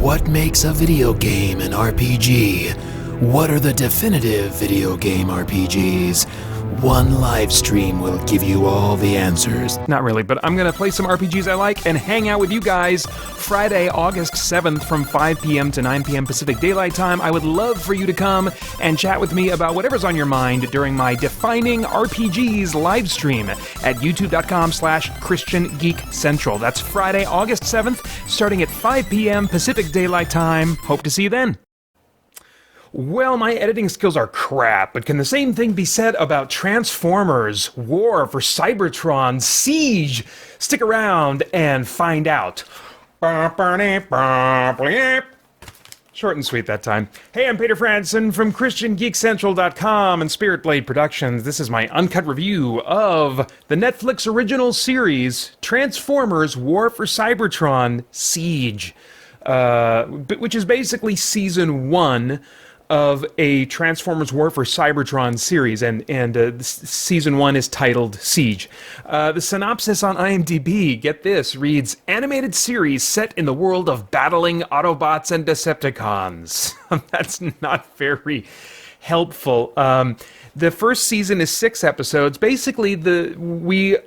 What makes a video game an RPG? What are the definitive video game RPGs? One live stream will give you all the answers. Not really, but I'm going to play some RPGs I like and hang out with you guys Friday, August 7th from 5 p.m. to 9 p.m. Pacific Daylight Time. I would love for you to come and chat with me about whatever's on your mind during my Defining RPGs live stream at youtube.com/ChristianGeekCentral. That's Friday, August 7th, starting at 5 p.m. Pacific Daylight Time. Hope to see you then. Well, my editing skills are crap, but can the same thing be said about Transformers, War for Cybertron, Siege? Stick around and find out. Short and sweet that time. Hey, I'm Peter Franson from christiangeekcentral.com and Spirit Blade Productions. This is my uncut review of the Netflix original series, Transformers, War for Cybertron, Siege, which is basically Season 1 of a Transformers War for Cybertron series, and Season 1 is titled Siege. The synopsis on IMDb, get this, reads, animated series set in the world of battling Autobots and Decepticons. That's not very helpful. The first season is 6 episodes. Basically, we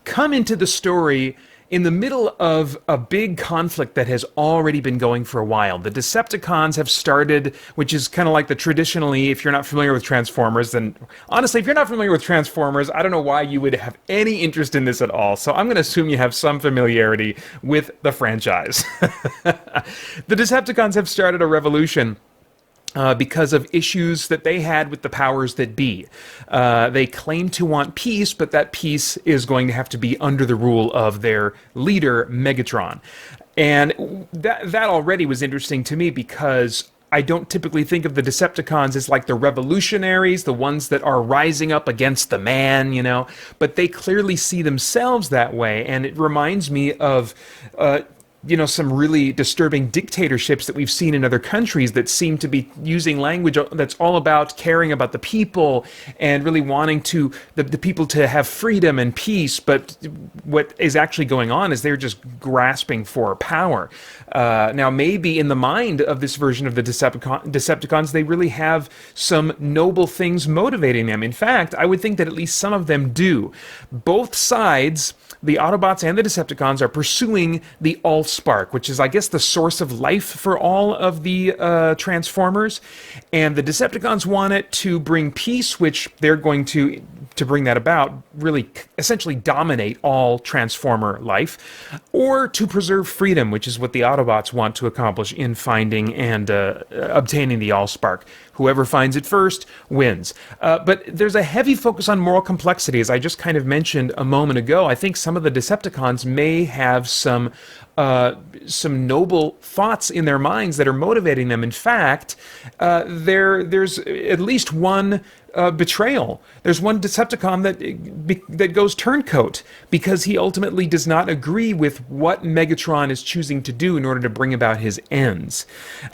come into the story in the middle of a big conflict that has already been going for a while. The Decepticons have started, which is kind of like the traditionally, if you're not familiar with Transformers, then honestly, if you're not familiar with Transformers, I don't know why you would have any interest in this at all. So I'm going to assume you have some familiarity with the franchise. The Decepticons have started a revolution because of issues that they had with the powers that be. They claim to want peace, but that peace is going to have to be under the rule of their leader, Megatron. And that already was interesting to me because I don't typically think of the Decepticons as like the revolutionaries, the ones that are rising up against the man, you know, but they clearly see themselves that way. And it reminds me of some really disturbing dictatorships that we've seen in other countries that seem to be using language that's all about caring about the people and really wanting the people to have freedom and peace. But what is actually going on is they're just grasping for power. Now, maybe in the mind of this version of the Decepticons, they really have some noble things motivating them. In fact, I would think that at least some of them do. Both sides, the Autobots and the Decepticons, are pursuing the Allspark, which is, I guess, the source of life for all of the Transformers. And the Decepticons want it to bring peace, which they're going to bring that about, really essentially dominate all Transformer life, or to preserve freedom, which is what the Autobots want to accomplish in finding and obtaining the Allspark. Whoever finds it first wins. But there's a heavy focus on moral complexity, as I just kind of mentioned a moment ago. I think some of the Decepticons may have some noble thoughts in their minds that are motivating them. In fact, there's at least one betrayal. There's one Decepticon that goes turncoat because he ultimately does not agree with what Megatron is choosing to do in order to bring about his ends.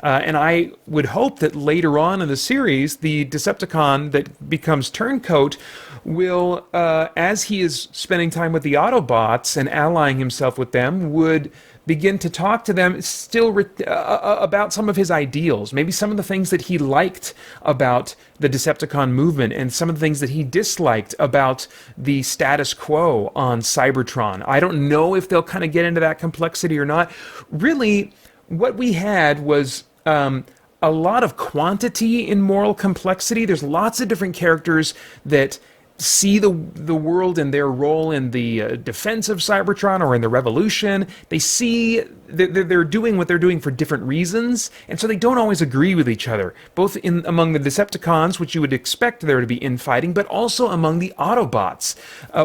And I would hope that later on in the series, the Decepticon that becomes turncoat will, as he is spending time with the Autobots and allying himself with them, would begin to talk to them still about some of his ideals, maybe some of the things that he liked about the Decepticon movement and some of the things that he disliked about the status quo on Cybertron. I don't know if they'll kind of get into that complexity or not. Really, what we had was a lot of quantity in moral complexity. There's lots of different characters that see the world and their role in the defense of Cybertron or in the revolution. They see they're doing what they're doing for different reasons, and so they don't always agree with each other, both among the Decepticons, which you would expect there to be infighting, but also among the Autobots,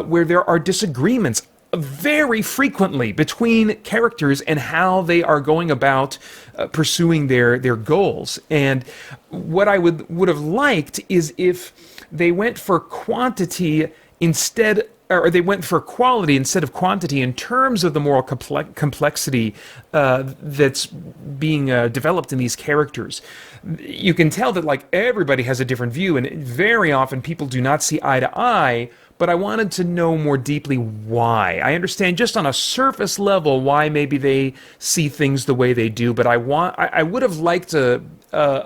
where there are disagreements very frequently between characters and how they are going about pursuing their goals. And what I would have liked is if they went for quantity instead or they went for quality instead of quantity in terms of the moral complexity that's being developed in these characters. You can tell that like everybody has a different view, and very often people do not see eye to eye. But I wanted to know more deeply why. I understand just on a surface level why maybe they see things the way they do, but I would have liked a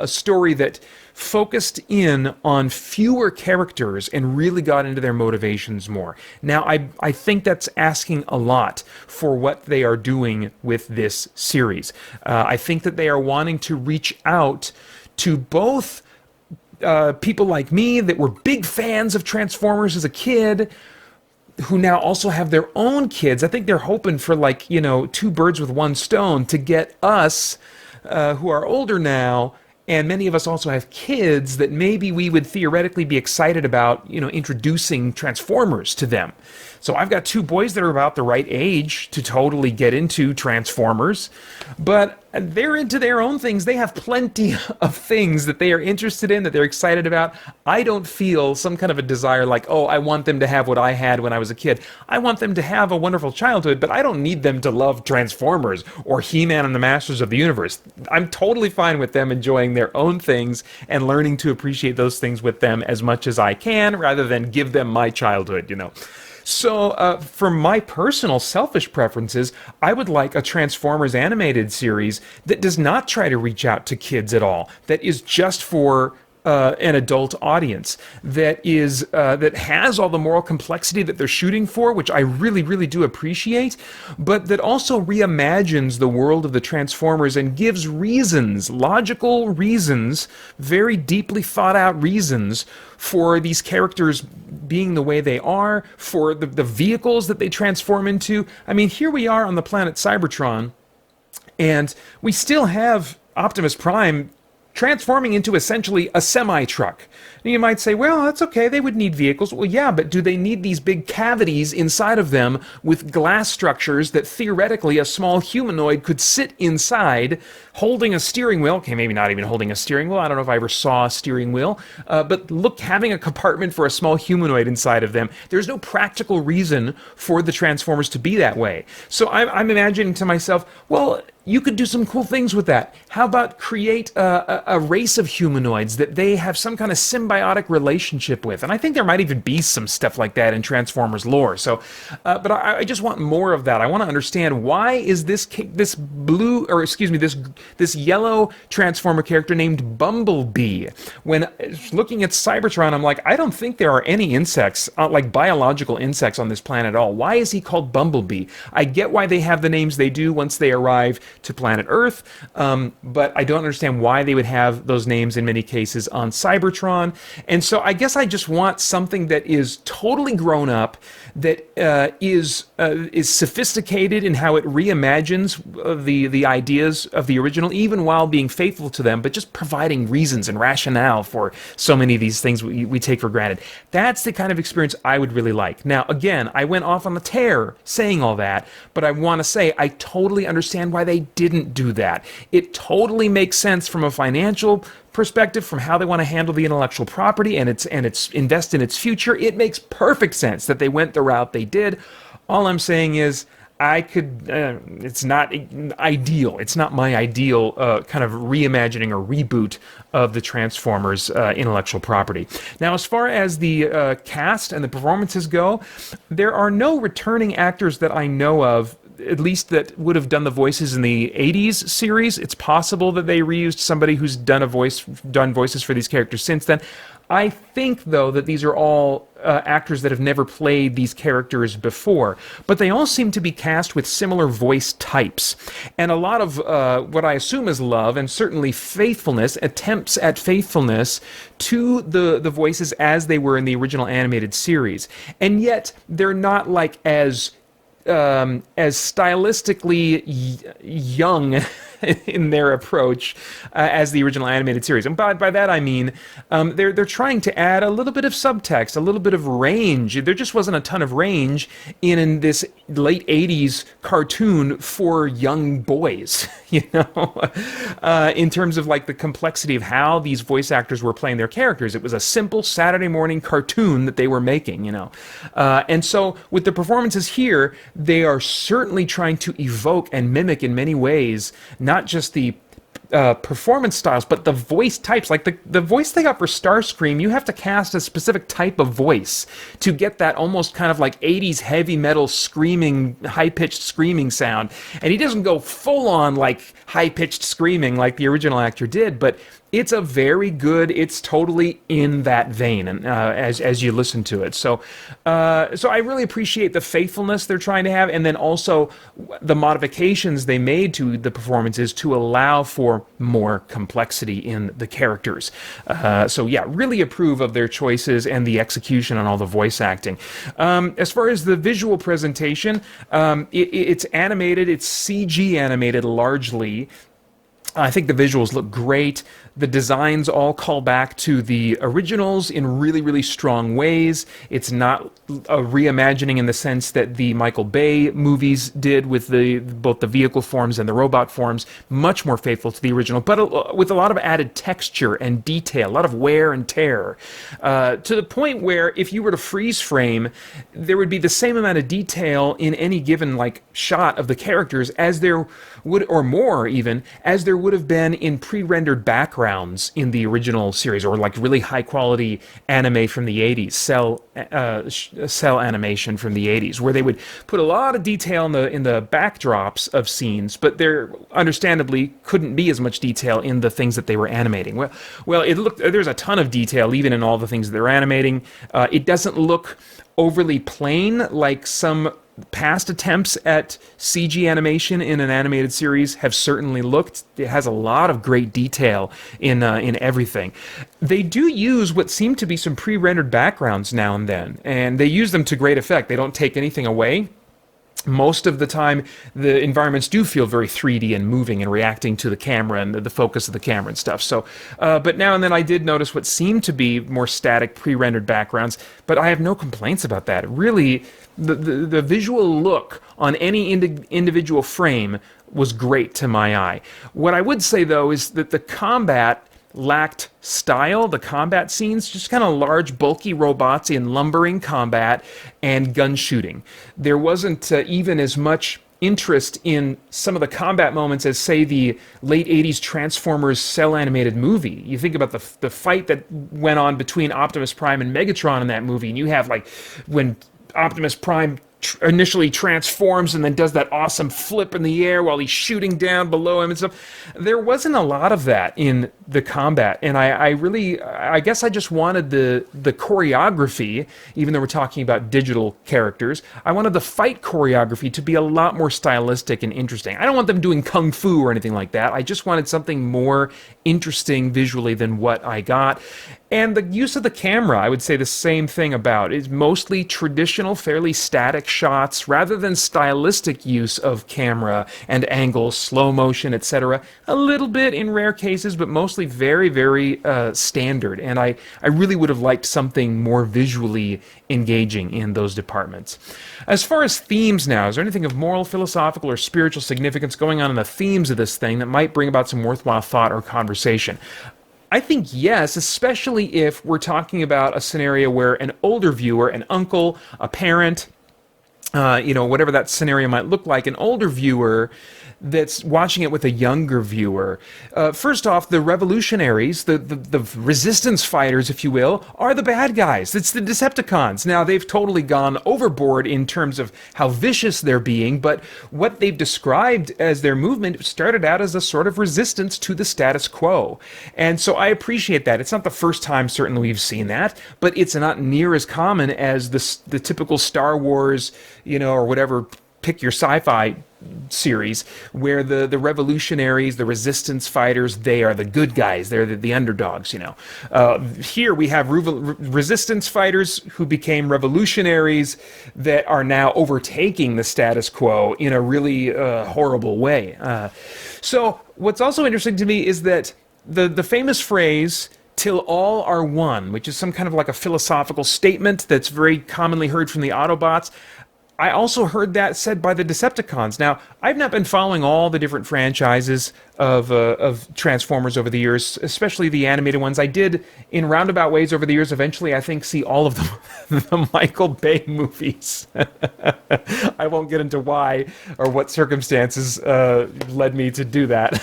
story that focused in on fewer characters and really got into their motivations more. Now, I think that's asking a lot for what they are doing with this series. I think that they are wanting to reach out to both people like me that were big fans of Transformers as a kid, who now also have their own kids. I think they're hoping for like, two birds with one stone to get us, who are older now, and many of us also have kids that maybe we would theoretically be excited about, introducing Transformers to them. So I've got two boys that are about the right age to totally get into Transformers, but they're into their own things. They have plenty of things that they are interested in, that they're excited about. I don't feel some kind of a desire like, oh, I want them to have what I had when I was a kid. I want them to have a wonderful childhood, but I don't need them to love Transformers or He-Man and the Masters of the Universe. I'm totally fine with them enjoying their own things and learning to appreciate those things with them as much as I can, rather than give them my childhood, So, for my personal selfish preferences, I would like a Transformers animated series that does not try to reach out to kids at all, that is just for an adult audience, that has all the moral complexity that they're shooting for, which I really, really do appreciate, but that also reimagines the world of the Transformers and gives reasons, logical reasons, very deeply thought out reasons for these characters being the way they are, for the vehicles that they transform into. I mean, here we are on the planet Cybertron, and we still have Optimus Prime transforming into essentially a semi-truck. And you might say, well, that's okay, they would need vehicles. Well, yeah, but do they need these big cavities inside of them with glass structures that theoretically a small humanoid could sit inside, holding a steering wheel? Okay, maybe not even holding a steering wheel. I don't know if I ever saw a steering wheel. But look, having a compartment for a small humanoid inside of them, there's no practical reason for the Transformers to be that way. So I'm imagining to myself, well, you could do some cool things with that. How about create a race of humanoids that they have some kind of symbiotic relationship with? And I think there might even be some stuff like that in Transformers lore. So, but I just want more of that. I want to understand, why is this yellow Transformer character named Bumblebee? When looking at Cybertron, I'm like, I don't think there are any insects, like biological insects on this planet at all. Why is he called Bumblebee? I get why they have the names they do once they arrive to planet Earth, but I don't understand why they would have those names in many cases on Cybertron. And so I guess I just want something that is totally grown up, that is sophisticated in how it reimagines the ideas of the original, even while being faithful to them, but just providing reasons and rationale for so many of these things we take for granted. That's the kind of experience I would really like. Now, again, I went off on a tear saying all that, but I want to say I totally understand why they didn't do that. It totally makes sense from a financial perspective, from how they want to handle the intellectual property and its invest in its future. It makes perfect sense that they went the route they did. All I'm saying is, it's not ideal. It's not my ideal kind of reimagining or reboot of the Transformers intellectual property. Now, as far as the cast and the performances go, there are no returning actors that I know of, at least that would have done the voices in the 80s series. It's possible that they reused somebody who's done voices for these characters since then. I think, though, that these are all actors that have never played these characters before, but they all seem to be cast with similar voice types. And a lot of what I assume is love, and certainly faithfulness, attempts at faithfulness to the voices as they were in the original animated series. And yet, they're not like as stylistically young in their approach as the original animated series. And by that I mean they're trying to add a little bit of subtext, a little bit of range. There just wasn't a ton of range in this late 80s cartoon for young boys, in terms of like the complexity of how these voice actors were playing their characters. It was a simple Saturday morning cartoon that they were making, and so with the performances here, they are certainly trying to evoke and mimic in many ways, not just the performance styles, but the voice types. Like the voice they got for Starscream, you have to cast a specific type of voice to get that almost kind of like 80s heavy metal screaming, high-pitched screaming sound. And he doesn't go full-on like high-pitched screaming like the original actor did, but it's a very good, it's totally in that vein, and as you listen to it. So I really appreciate the faithfulness they're trying to have, and then also the modifications they made to the performances to allow for more complexity in the characters. So yeah, really approve of their choices and the execution on all the voice acting. As far as the visual presentation, it's animated, it's CG animated largely. I think the visuals look great. The designs all call back to the originals in really, really strong ways. It's not a reimagining in the sense that the Michael Bay movies did with both the vehicle forms and the robot forms. Much more faithful to the original, but with a lot of added texture and detail, a lot of wear and tear, to the point where if you were to freeze frame, there would be the same amount of detail in any given like shot of the characters as there would, or more even, as there would have been in pre-rendered backgrounds in the original series, or like really high quality anime from the 80s, cell animation from the 80s, where they would put a lot of detail in the backdrops of scenes, but there understandably couldn't be as much detail in the things that they were animating. Well, there's a ton of detail even in all the things that they're animating. It doesn't look overly plain like some past attempts at CG animation in an animated series have certainly looked. It has a lot of great detail in everything. They do use what seem to be some pre-rendered backgrounds now and then, and they use them to great effect. They don't take anything away. Most of the time, the environments do feel very 3D and moving and reacting to the camera and the focus of the camera and stuff. So, but now and then I did notice what seemed to be more static, pre-rendered backgrounds, but I have no complaints about that. Really, the visual look on any individual frame was great to my eye. What I would say, though, is that the combat lacked style. The combat scenes, just kind of large, bulky robots in lumbering combat and gun shooting. There wasn't even as much interest in some of the combat moments as, say, the late 80s Transformers cell animated movie. You think about the fight that went on between Optimus Prime and Megatron in that movie, and you have like when Optimus Prime initially transforms and then does that awesome flip in the air while he's shooting down below him and stuff. There wasn't a lot of that in the combat, and I guess I just wanted the choreography, even though we're talking about digital characters, I wanted the fight choreography to be a lot more stylistic and interesting. I don't want them doing kung fu or anything like that. I just wanted something more interesting visually than what I got. And the use of the camera, I would say the same thing about. It's mostly traditional, fairly static shots, rather than stylistic use of camera and angles, slow motion, etc. A little bit in rare cases, but mostly very, very standard. And I really would have liked something more visually engaging in those departments. As far as themes now, is there anything of moral, philosophical, or spiritual significance going on in the themes of this thing that might bring about some worthwhile thought or conversation? I think yes, especially if we're talking about a scenario where an older viewer, an uncle, a parent, whatever that scenario might look like, an older viewer that's watching it with a younger viewer. First off, the revolutionaries, the resistance fighters, if you will, are the bad guys. It's the Decepticons. Now, they've totally gone overboard in terms of how vicious they're being, but what they've described as their movement started out as a sort of resistance to the status quo. And so I appreciate that. It's not the first time, certainly, we've seen that, but it's not near as common as the typical Star Wars, or whatever, pick your sci-fi series, where the revolutionaries, the resistance fighters, they are the good guys. They're the underdogs, Here we have resistance fighters who became revolutionaries that are now overtaking the status quo in a really horrible way. So what's also interesting to me is that the famous phrase, "till all are one," which is some kind of like a philosophical statement that's very commonly heard from the Autobots. I also heard that said by the Decepticons. Now, I've not been following all the different franchises of Transformers over the years, especially the animated ones. I did, in roundabout ways over the years, eventually, I think, see all of the Michael Bay movies. I won't get into why or what circumstances led me to do that.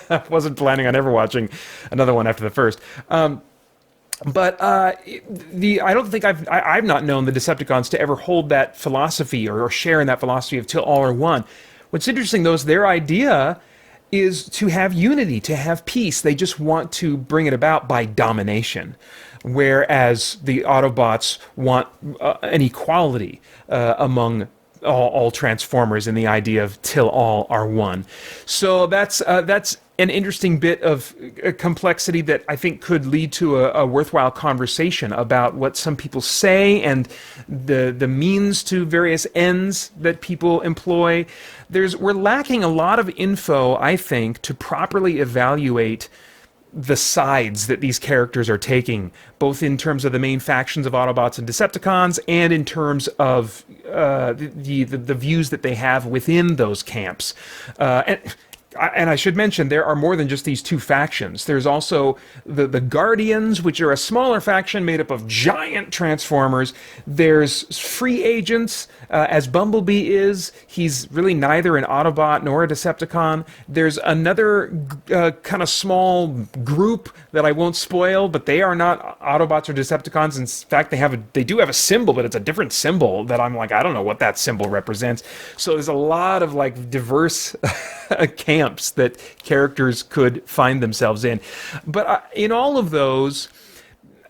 I wasn't planning on ever watching another one after the first. But I don't think I've not known the Decepticons to ever hold that philosophy or share in that philosophy of till all are one. What's interesting, though, is their idea is to have unity, to have peace. They just want to bring it about by domination, whereas the Autobots want an equality among all Transformers in the idea of till all are one. So that's an interesting bit of complexity that I think could lead to a worthwhile conversation about what some people say and the means to various ends that people employ. We're lacking a lot of info, I think, to properly evaluate the sides that these characters are taking, both in terms of the main factions of Autobots and Decepticons, and in terms of the views that they have within those camps. And I should mention, there are more than just these two factions. There's also the Guardians, which are a smaller faction made up of giant Transformers. There's Free Agents, as Bumblebee is. He's really neither an Autobot nor a Decepticon. There's another kind of small group that I won't spoil, but they are not Autobots or Decepticons. In fact, they do have a symbol, but it's a different symbol that I'm like, I don't know what that symbol represents. So there's a lot of like diverse camps that characters could find themselves in. But in all of those,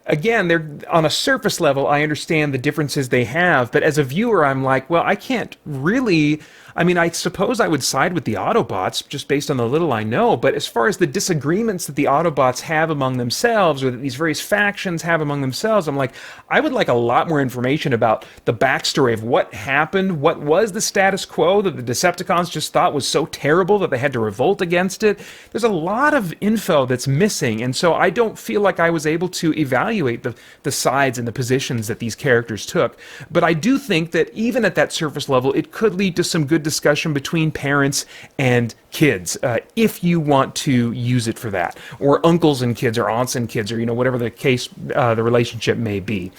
again, they're on a surface level, I understand the differences they have, but as a viewer, I'm like, well, I can't really... I mean, I suppose I would side with the Autobots, just based on the little I know, but as far as the disagreements that the Autobots have among themselves, or that these various factions have among themselves, I'm like, I would like a lot more information about the backstory of what happened, what was the status quo that the Decepticons just thought was so terrible that they had to revolt against it. There's a lot of info that's missing, and so I don't feel like I was able to evaluate the sides and the positions that these characters took. But I do think that even at that surface level, it could lead to some good discussion between parents and kids, if you want to use it for that, or uncles and kids, or aunts and kids, or whatever the case, the relationship may be.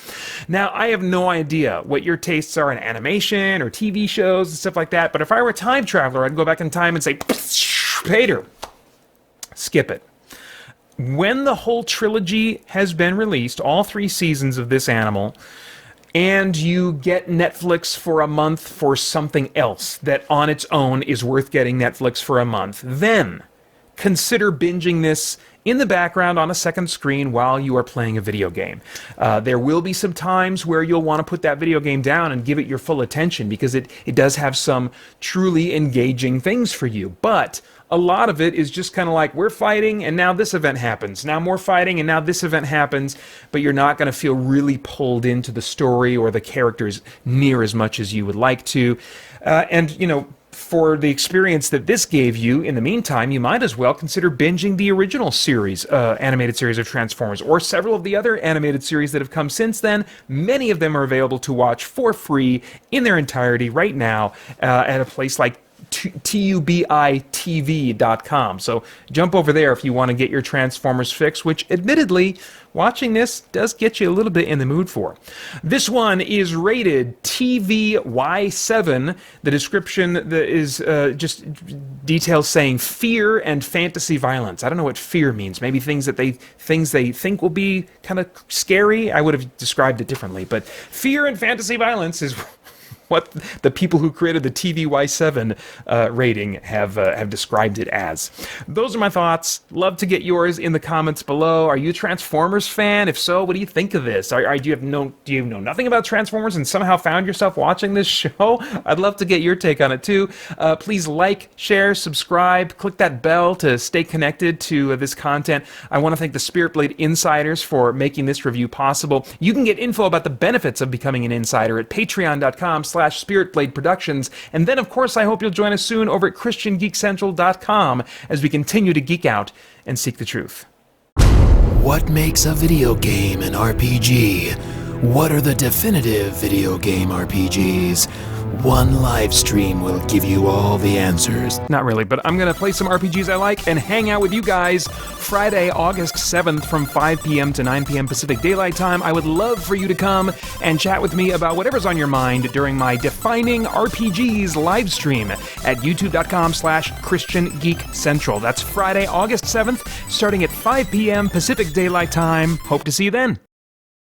Now, I have no idea what your tastes are in animation or TV shows and stuff like that, but if I were a time traveler, I'd go back in time and say, Peter, skip it. When the whole trilogy has been released, all 3 seasons of this animal, and you get Netflix for a month for something else that on its own is worth getting Netflix for a month, then consider binging this in the background on a second screen while you are playing a video game. There will be some times where you'll want to put that video game down and give it your full attention, because it does have some truly engaging things for you. But a lot of it is just kind of like, we're fighting and now this event happens, now more fighting and now this event happens, but you're not going to feel really pulled into the story or the characters near as much as you would like to. For the experience that this gave you, in the meantime, you might as well consider binging the original series, animated series of Transformers, or several of the other animated series that have come since then. Many of them are available to watch for free in their entirety right now at a place like tubitv.com. So jump over there if you want to get your Transformers fix, which admittedly, watching this does get you a little bit in the mood for. This one is rated TVY7. The description that is just details saying fear and fantasy violence. I don't know what fear means. Maybe things they think will be kind of scary. I would have described it differently, but fear and fantasy violence is what the people who created the TVY7 rating have described it as. Those are my thoughts. Love to get yours in the comments below. Are you a Transformers fan? If so, what do you think of this? Do you know nothing about Transformers and somehow found yourself watching this show? I'd love to get your take on it too. Please like, share, subscribe, click that bell to stay connected to this content. I want to thank the Spirit Blade Insiders for making this review possible. You can get info about the benefits of becoming an insider at patreon.com/spiritbladeproductions. And then, of course, I hope you'll join us soon over at christiangeekcentral.com as we continue to geek out and seek the truth. What makes a video game an RPG? What are the definitive video game RPGs? One live stream will give you all the answers. Not really, but I'm going to play some RPGs I like and hang out with you guys Friday, August 7th from 5 p.m. to 9 p.m. Pacific Daylight Time. I would love for you to come and chat with me about whatever's on your mind during my Defining RPGs live stream at youtube.com/ChristianGeekCentral. That's Friday, August 7th, starting at 5 p.m. Pacific Daylight Time. Hope to see you then.